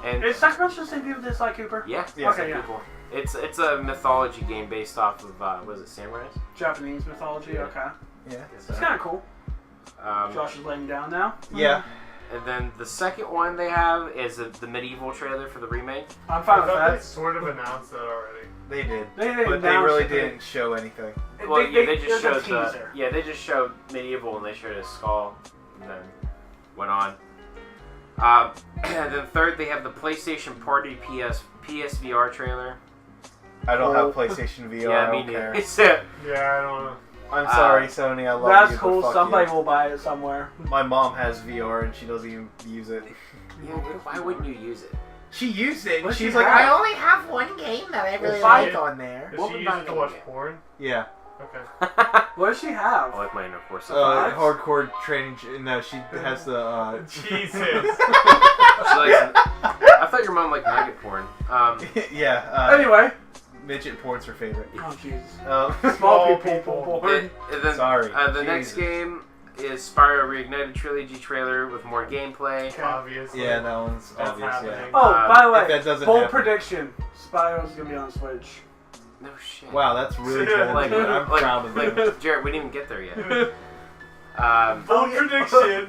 the- And Is Sucker Punch the same people that Sly Cooper? yeah, Yeah. Okay, yeah. people. It's a mythology game based off of was it Samurais? Japanese mythology. Yeah. Okay, Yeah. it's kind of cool. Um, Josh is laying down now. Yeah. and then the second one they have is the medieval trailer for the remake. I'm I fine with thought they that. sort of announced that already. They did. They But they announced really it. didn't show anything. Well, yeah, they it just was a showed teaser. they just showed medieval and they showed his skull, and then went on. And then third, they have the PlayStation Party PSVR trailer. I don't have PlayStation VR. Yeah, I me don't neither. care. It's Yeah, I don't know. I'm sorry, Sony. I love you. That's but cool. fuck Somebody you. will buy it somewhere. My mom has VR and she doesn't even use it. yeah, why wouldn't you use it? She used it. What And she's she like, have? I only have one game that I really Well, like she- on there. Does What she would use buy it to that watch game? porn? Yeah. Okay. What does she have? I like my Inner Force. Hardcore training. No, she has the. Jesus. She likes, I thought your mom liked nugget porn. Yeah. Anyway. Midget porn's her favorite. Oh Jesus. Um, Small people born. and then, Sorry. the next Jesus. game is Spyro Reignited Trilogy trailer with more gameplay. Obviously. Yeah, that one's That's obvious. happening. Yeah. Oh, by the If way, that doesn't bold happen. prediction: Spyro's gonna be on Switch. No shit. Wow, that's really good. Like, I'm proud of you. like, Jared, we didn't even get there yet. Bold prediction.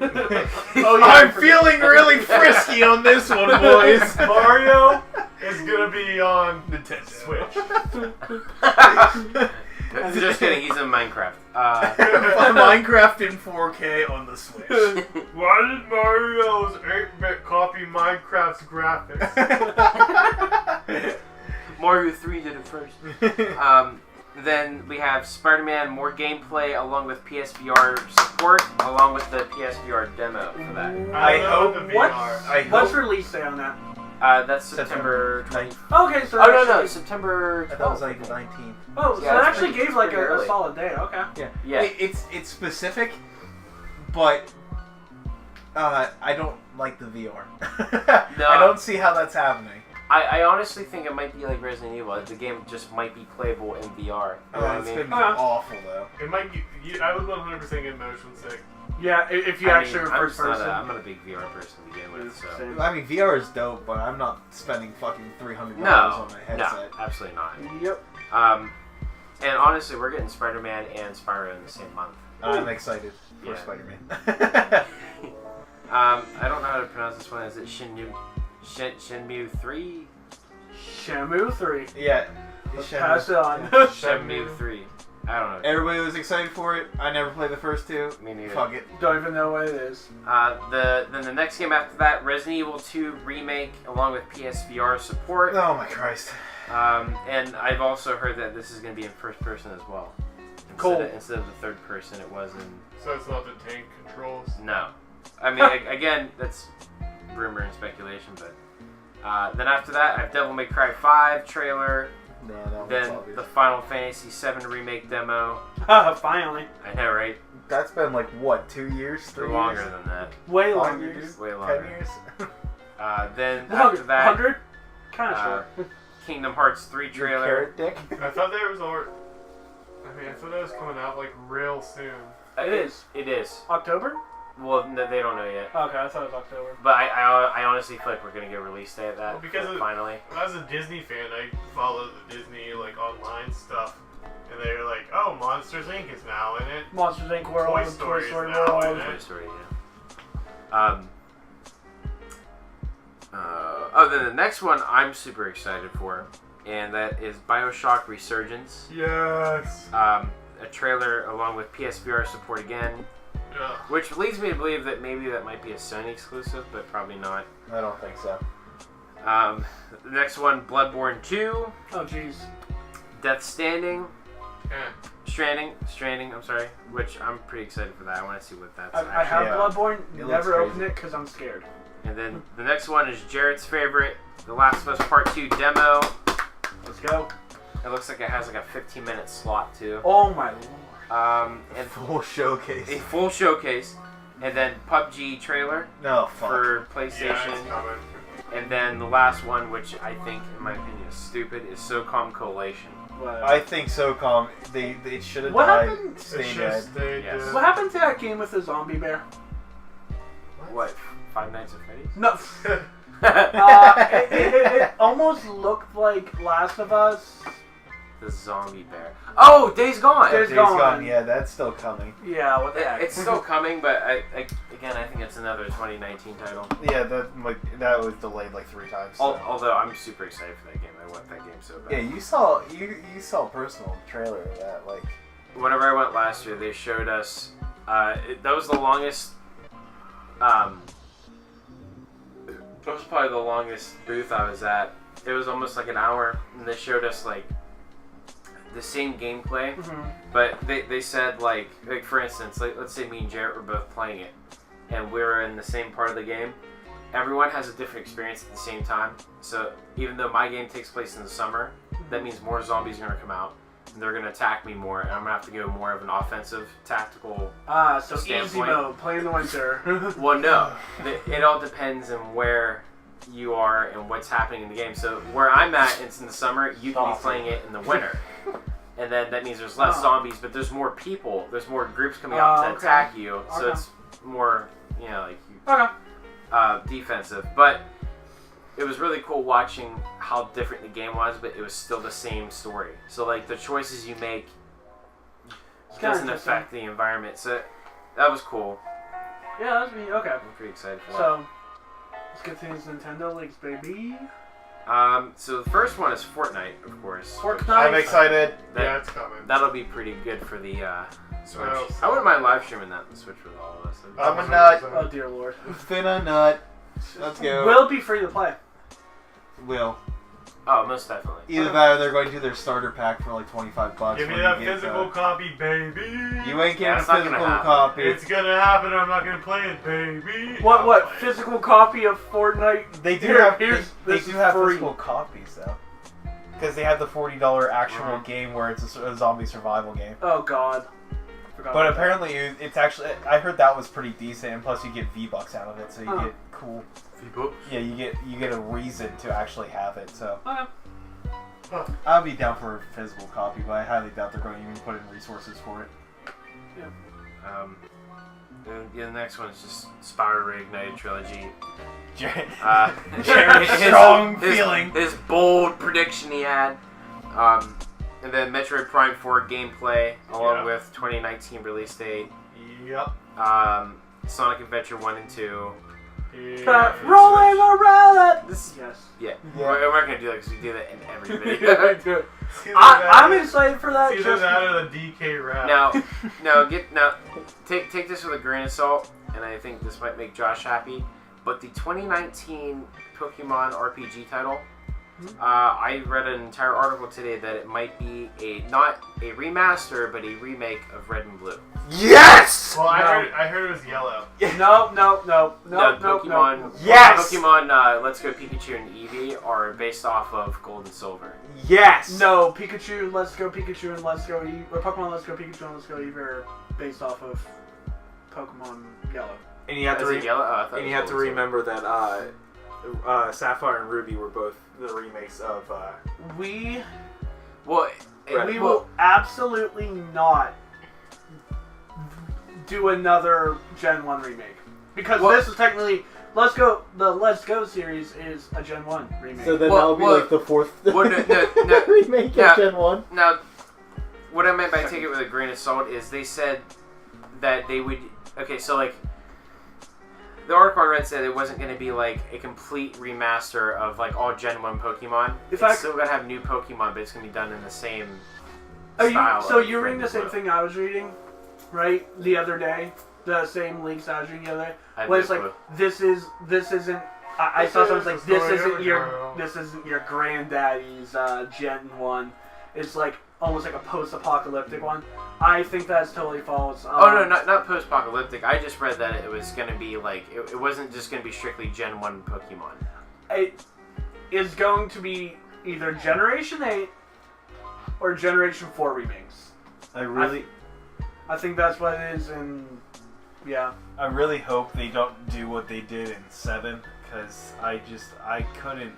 Oh, yeah, I'm feeling really frisky on this one, boys. Mario is gonna be on Nintendo Switch. Just kidding, he's in Minecraft. Minecraft in 4K on the Switch. Why did Mario's 8-bit copy Minecraft's graphics? Mario 3 did it first. Then we have Spider-Man, more gameplay along with PSVR support, along with the PSVR demo for that. I don't know hope- about the What? VR. What's release day on that? That's September 20th. Okay, so Oh, no, actually- September I thought it was 12th. like 19. Oh, so Yeah, that it's actually pretty- gave like pretty a early. solid day. Okay. Yeah. It's specific, but I don't like the VR. No. I don't see how that's happening. I honestly think it might be like Resident Evil. The game just might be playable in VR. You know what I It's mean? gonna be Uh-huh. awful though. It might. I would 100% get motion sick. Yeah, if you I actually mean, were first person. I'm not a big VR person to begin with, so. Same. I mean, VR is dope, but I'm not spending fucking $300 No, on my no, headset. absolutely not. Yep. And honestly, we're getting Spider-Man and Spyro in the same month. I'm excited for Yeah. Spider-Man. I don't know how to pronounce this one. Is it Shenmue 3? Shamu 3. yeah. Let's pass it on. Shenmue 3. I don't know. Everybody was excited for it. I never played the first two. Me neither. Fuck it. Don't even know what it is. Then the next game after that, Resident Evil 2 remake, along with PSVR support. Oh my Christ. And I've also heard that this is going to be in first person as well. Cool. Instead of the third person, it was in. So it's not the tank controls. No. I mean, again, that's rumor and speculation, but. Then after that, I have Devil May Cry 5 trailer. No, that Then one's the obvious. Final Fantasy 7 remake demo. Finally. I know, right? That's been like, what, 2 years? 3 Longer years? than that. Way 5 longer. years? Way 10 longer. years? Then after that, 100? Kind of uh, short. Kingdom Hearts 3 Your trailer. carrot dick? I thought there was I thought that was coming out like real soon. It is. It is. October? Well, no, they don't know yet. Okay, I thought it was October. But I honestly feel like we're gonna get a release day of that. Well, because finally. As a Disney fan, I follow the Disney like online stuff, and they're like, "Oh, Monsters Inc. is now in it." Monsters Inc. World, Toy Toy Story Story, is now World. in Toy it. Story, yeah. Then the next one I'm super excited for, and that is BioShock Resurgence. Yes. A trailer along with PSVR support again, Ugh. which leads me to believe that maybe that might be a Sony exclusive, but probably not. I don't think so. The next one, Bloodborne 2, Oh, jeez. Death Standing, Eh. Stranding, I'm sorry, which I'm pretty excited for that. I want to see what that's I have Yeah. Bloodborne. It looks Never crazy. opened it because I'm scared. And then the next one is Jared's favorite, The Last of Us Part 2 demo. Let's go. It looks like it has like a 15-minute slot too. Oh my lord. And Full showcase. a full showcase. And then PUBG trailer No, fuck. for Yeah, PlayStation. it's coming. And then the last one, which I think, in my opinion, is stupid, is SOCOM Coalition. whatever. I think SOCOM, they should have What died. happened? It Stay should dead. stay Yes. dead. What happened to that game with the zombie bear? What? Five Nights at Freddy's? No. It almost looked like Last of Us. The zombie bear. Oh, Days Gone. Days Days Gone. Gone, yeah, that's still coming. Yeah, what the heck? It's still coming, but again, I think it's another 2019 title. Yeah, that was delayed like 3 times. So. Although I'm super excited for that game. I want that game so bad. Yeah, you saw a personal trailer of that, like. Whenever I went last year, they showed us. That was the longest. That was probably the longest booth I was at. It was almost like an hour, and they showed us like the same gameplay, but they said like for instance, like let's say me and Jarrett were both playing it, and we were in the same part of the game. Everyone has a different experience at the same time. So even though my game takes place in the summer, that means more zombies are gonna come out. And they're gonna attack me more, and I'm gonna have to go more of an offensive, tactical. So easy standpoint. mode, play in the winter. Well, no, it all depends on where you are and what's happening in the game. So where I'm at, it's in the summer. You can be playing it in the winter, and then that means there's less zombies, but there's more people. There's more groups coming out to attack you, so it's more, defensive. But it was really cool watching how different the game was, but it was still the same story. So like the choices you make doesn't affect the environment. So that was cool. Yeah, that's me. Okay. I'm pretty excited for that. So let's get to these Nintendo leaks, baby. So the first one is Fortnite, of course. Fortnite. I'm excited. Yeah, it's coming. That'll be pretty good for the Switch. Well, I wouldn't mind live streaming that on the Switch with all of us. I'm a nut. Oh dear lord. Finna nut. Let's go. Will it be free to play? Will. Oh, most definitely. Either that or they're going to do their starter pack for like $25. Give me when that you get, physical copy, baby. You ain't getting a That's not gonna physical happen. copy. It's gonna happen. I'm not gonna play it, baby. What? I'll What? play it. Physical copy of Fortnite? They do Here, have. here's- They this do is have free. physical copies though. Because they have the $40 actual game where it's a zombie survival game. Oh god. Forgot But about that. apparently it's actually. I heard that was pretty decent, and plus you get V-Bucks out of it, so you Oh. get cool. V-Bucks? Yeah, you get a reason to actually have it. So Okay. I'll be down for a physical copy, but I highly doubt they're going to even put in resources for it. The next one is just Spyro Reignited Trilogy. Jared's strong feeling. His bold prediction he had. And then Metroid Prime 4 gameplay, along with 2019 release date. Yep. Sonic Adventure 1 and 2. Yeah. Rolling around it. This, Yes. yeah. Yeah. We're not gonna do that because we do that in every video. I'm excited for that. It's either Just that or the DK rap. now, take this with a grain of salt, and I think this might make Josh happy. But the 2019 Pokemon RPG title, I read an entire article today that it might be not a remaster, but a remake of Red and Blue. Yes! Well, No. I heard it was yellow. no. Pokemon. Yes! Pokemon Let's Go Pikachu and Eevee are based off of Gold and Silver. Yes! No, Pikachu, Let's Go Pikachu, and Let's Go Eevee, or Pokemon Let's Go Pikachu and Let's Go Eevee are based off of Pokemon Yellow. And you have Is to it yellow? Oh, I thought it and was you have to Gold and Silver. remember that Sapphire and Ruby were both the remakes of. We Well, we will absolutely not do another Gen 1 remake. Because Well- this is technically the Let's Go series is a Gen 1 remake. So then Well, that'll be well- like the fourth well, no. remake Yeah. of Gen 1. Now, what I meant by take it with a grain of salt is they said that they would. Okay, so like the article I read said it wasn't going to be like a complete remaster of like all Gen 1 Pokemon. It's still going to have new Pokemon, but it's going to be done in the same style. So of you're reading the Red same and Blue. thing I was reading, right? The other day, the same leaks I was reading the other day. I have Well, no it's like clue. this isn't. I This saw is something like the story this isn't your granddaddy's Gen 1. It's like almost like a post-apocalyptic one. I think that's totally false. Oh no, not post-apocalyptic. I just read that it was going to be like it wasn't just going to be strictly Gen 1 Pokemon. It is going to be either Generation 8 or Generation 4 remakes. I think that's what it is, and yeah. I really hope they don't do what they did in 7, because I couldn't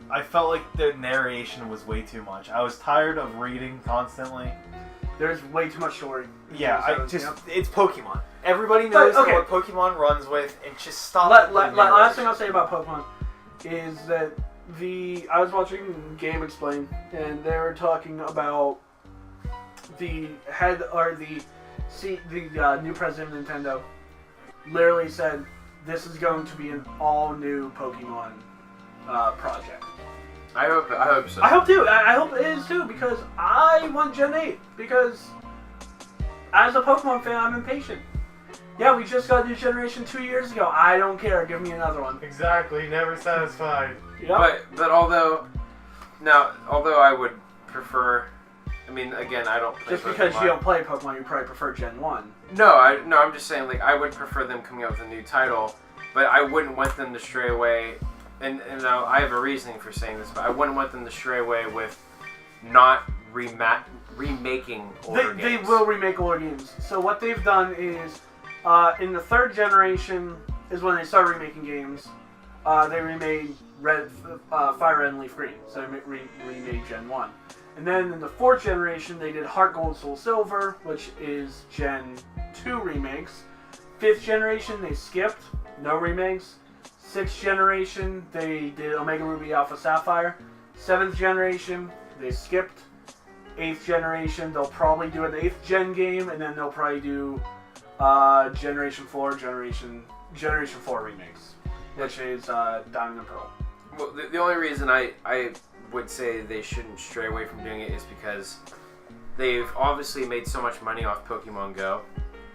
I felt like the narration was way too much. I was tired of reading constantly. There's way too much story. Yeah, I Episodes, just yep. it's Pokemon. Everybody knows okay. what Pokemon runs with, and just stop. Last thing I'll say about Pokemon is that I was watching Game Explain, and they were talking about the head or the new president of Nintendo literally said this is going to be an all new Pokemon project. I hope so. I hope too. I hope it is too, because I want Gen 8. Because as a Pokemon fan, I'm impatient. Yeah, we just got a new generation 2 years ago. I don't care. Give me another one. Exactly, never satisfied. Yep. But although I would prefer, I mean, again, I don't play Just because Pokemon. you don't play Pokemon, you probably prefer Gen 1. No, I'm just saying, like, I would prefer them coming out with a new title, but I wouldn't want them to stray away, and now I have a reasoning for saying this, but I wouldn't want them to stray away with not remaking older They games. will remake older games. So what they've done is, in the third generation is when they started remaking games. They remade Fire Red and Leaf Green, so they remade Gen 1. And then in the fourth generation, they did Heart Gold, Soul Silver, which is Gen 2 remakes. Fifth generation, they skipped, no remakes. Sixth generation, they did Omega Ruby, Alpha Sapphire. Seventh generation, they skipped. Eighth generation, they'll probably do an 8th gen game, and then they'll probably do Generation 4 remakes, which is Diamond and Pearl. Well, the only reason I would say they shouldn't stray away from doing it is because they've obviously made so much money off Pokemon Go.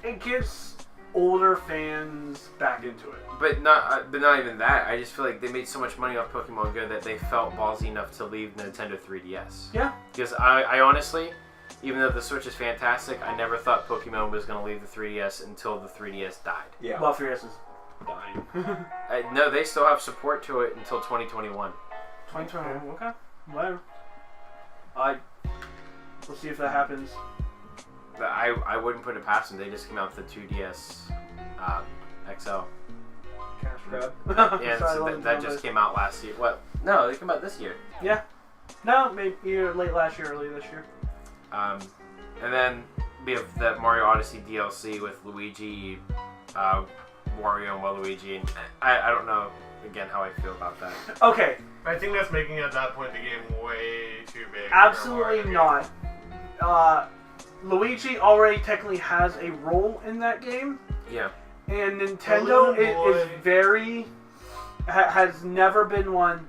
It gets older fans back into it. But not even that. I just feel like they made so much money off Pokemon Go that they felt ballsy enough to leave Nintendo 3DS. Yeah. Because I honestly, even though the Switch is fantastic, I never thought Pokemon was going to leave the 3DS until the 3DS died. Yeah. Well, 3DS is dying. No, they still have support to it until 2021. 2021, okay. Whatever. We'll see if that happens. But I wouldn't put it past them. They just came out with the 2DS XL. Cash grab. Yeah, so that just came out last year. What? No, they came out this year. Yeah. No, maybe either late last year or early this year. And then we have the Mario Odyssey DLC with Luigi, Wario and Waluigi, and I don't know, again, how I feel about that. Okay, I think that's making at that point the game way too big. for absolutely a Mario not. Luigi already technically has a role in that game, Yeah. and Nintendo little is boy. very has never been one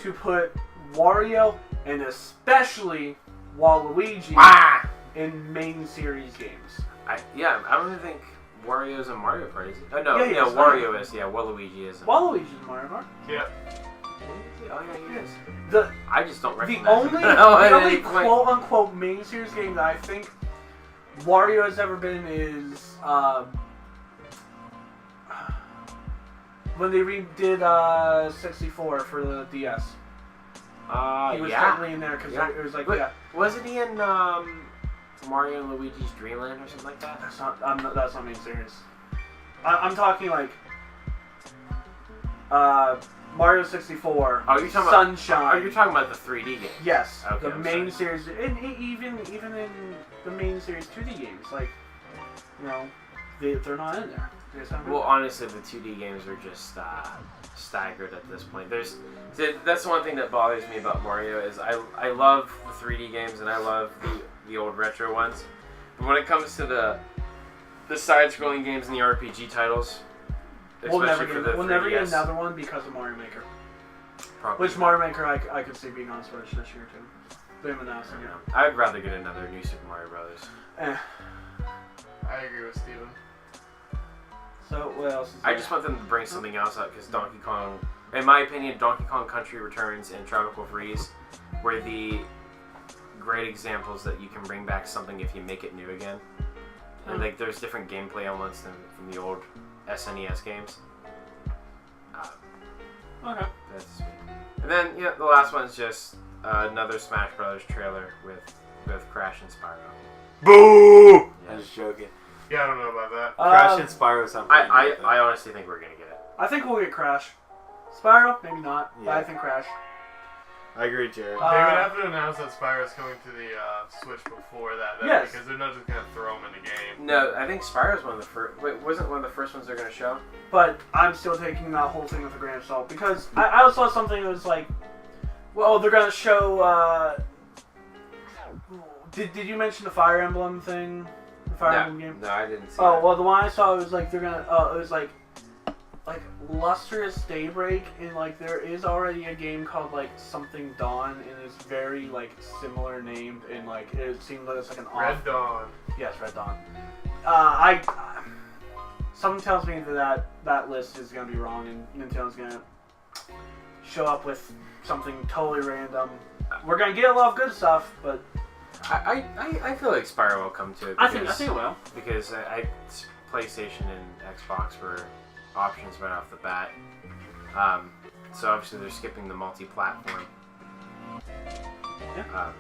to put Wario and especially Waluigi Ah! in main series games. I don't even think Wario's in Mario Party. Oh, no, Yeah, he yeah, is. Wario is. Yeah, Waluigi isn't. Waluigi's in Mario Kart. Yeah. Oh, yeah, he is. The I just don't The recognize only, him. No, at the only any point. quote-unquote main series game that I think Wario has ever been is when they redid 64 for the DS. He was yeah. technically in there because Yeah. it was like, Wait, yeah, wasn't he in Mario and Luigi's Dreamland or something like that? that's not main series. I'm talking like Mario 64, Oh, you're talking Sunshine. about. Oh, you're talking about the 3D game. Yes, Okay, the I'm main sorry. series, and even in the main series 2D games, like, you know, they're not in there. They just haven't been Well, there. honestly, the 2D games are just staggered at this point. That's the one thing that bothers me about Mario is I love the 3D games and I love the old retro ones, but when it comes to the side-scrolling games and the RPG titles, We'll never especially for get the 3DS, never get another one because of Mario Maker. probably Which Mario Maker I could see being on Switch this year too. They haven't announced it yet. I'd rather get another new Super Mario Brothers. I agree with Steven. So what else is I there? just want them to bring something else out because Donkey Kong, in my opinion, Donkey Kong Country Returns and Tropical Freeze were the great examples that you can bring back something if you make it new again. And like, there's different gameplay elements than from the old SNES games. Okay. That's sweet. And then the last one's just another Smash Brothers trailer with Crash and Spyro. Boo! Yeah. I was joking. Yeah, I don't know about that. Crash and Spyro sound pretty good, I honestly think we're gonna get it. I think we'll get Crash. Spyro, maybe not, but Yeah. I think Crash. I agree, Jared. They would have to announce that Spyro's coming to the Switch before that, though, Yes. because they're not just gonna throw them in the game. No, I think Spyro's one of the first. Wait, wasn't one of the first ones they're gonna show? But I'm still taking that whole thing with a grain of salt because I also saw something that was like, well, they're gonna show. Did you mention the Fire Emblem thing? The Fire Emblem game. No, I didn't see. Oh that. well, the one I saw was like they're gonna. It was like Lustrous Daybreak, and like there is already a game called like something Dawn, and it's very like similar named, and like it seemed like it's like an Red Dawn. Yes, Red Dawn. Something tells me that list is gonna be wrong, and Nintendo's gonna show up with something totally random. We're gonna get a lot of good stuff, but I feel like Spyro will come to it. I think it will. Because PlayStation and Xbox were options right off the bat. So obviously they're skipping the multi-platform. Yeah.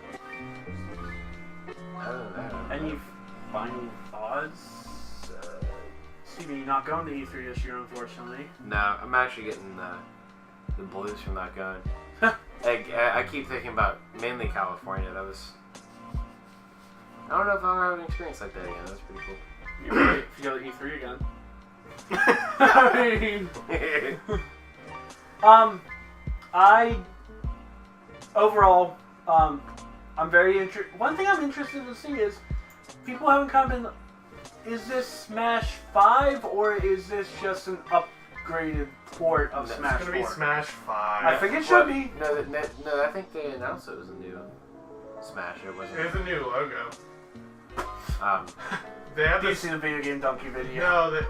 Other than that, I don't Any know. final thoughts? Stevie, not going to E3 this year, unfortunately. No, I'm actually getting the blues from not going. I keep thinking about mainly California. That was. I don't know if I'll have an experience like that again. That was pretty cool. You're right. If you go to E3 again. I mean, overall, I'm very interested. One thing I'm interested to see is people haven't kind of been. Is this Smash 5 or is this just an upgraded port of No, Smash It's gonna 4? be Smash 5. I think it should be. No, I think they announced it was a new Smash. It wasn't. There's a new logo. They have Did you this. see the video game donkey video? No,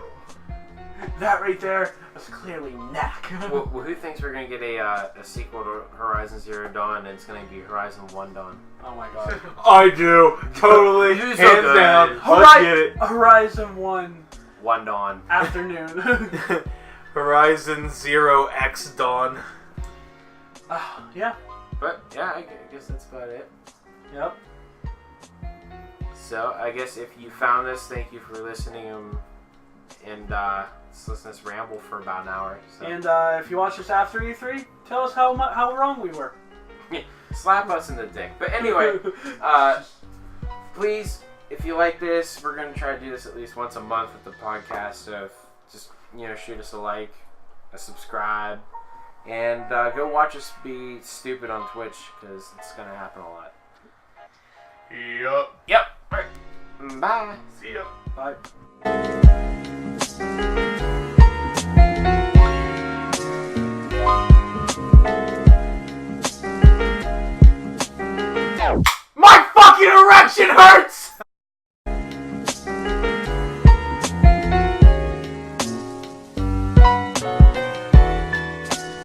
That right there was clearly knack. Well, who thinks we're gonna get a sequel to Horizon Zero Dawn, and it's gonna be Horizon One Dawn? Oh my god. I do. Totally. You're Hands so good. down. Let's get it. Horizon 1 One Dawn. afternoon. Horizon Zero X Dawn. Yeah. But yeah, I guess that's about it. Yep. So I guess if you found this, thank you for listening, and let's listen to us ramble for about an hour. So. And if you watch us after E3, tell us how wrong we were. Slap us in the dick. But anyway, please, if you like this, we're gonna try to do this at least once a month with the podcast. So just shoot us a like, a subscribe, and go watch us be stupid on Twitch because it's gonna happen a lot. Yup. Yep. All right. Bye. See ya. Bye. My fucking erection hurts!